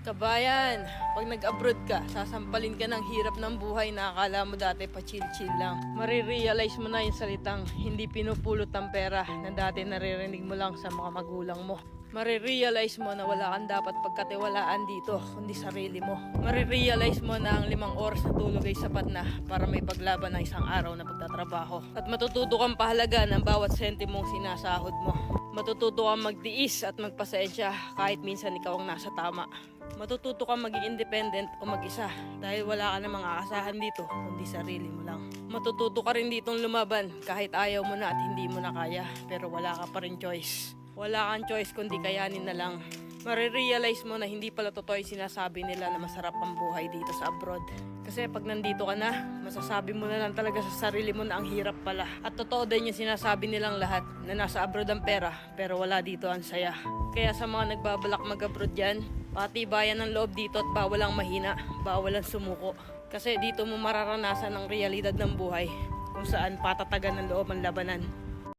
Kabayan, pag nag-abroad ka, sasampalin ka ng hirap ng buhay na akala mo dati pa chill-chill lang. Marirealize mo na yung salitang hindi pinupulot ng pera na dati naririnig mo lang sa mga magulang mo. Marirealize mo na wala kang dapat pagkatiwalaan dito, kundi sarili mo. Marirealize mo na ang 5 oras na tulog ay sapat na para may paglaban ng isang araw na pagtatrabaho. At matututo kang pahalaga ng bawat sentimong sinasahod mo. Matututo kang magtiis at magpasensya kahit minsan ikaw ang nasa tama. Matututo kang maging independent o mag-isa dahil wala ka namang aasahan dito kundi sarili mo lang. Matututo ka rin ditong lumaban kahit ayaw mo na at hindi mo na kaya pero wala ka pa rin choice. Wala kang choice kundi kayanin na lang. Marirealize mo na hindi pala totoo yung sinasabi nila na masarap ang buhay dito sa abroad. Kasi pag nandito ka na, masasabi mo na lang talaga sa sarili mo na ang hirap pala. At totoo din yung sinasabi nilang lahat na nasa abroad ang pera pero wala dito ang saya. Kaya sa mga nagbabalak mag-abroad dyan, patibayan ng loob dito at bawal ang mahina, bawal ang sumuko. Kasi dito mo mararanasan ang realidad ng buhay kung saan patatagan ng loob ang labanan.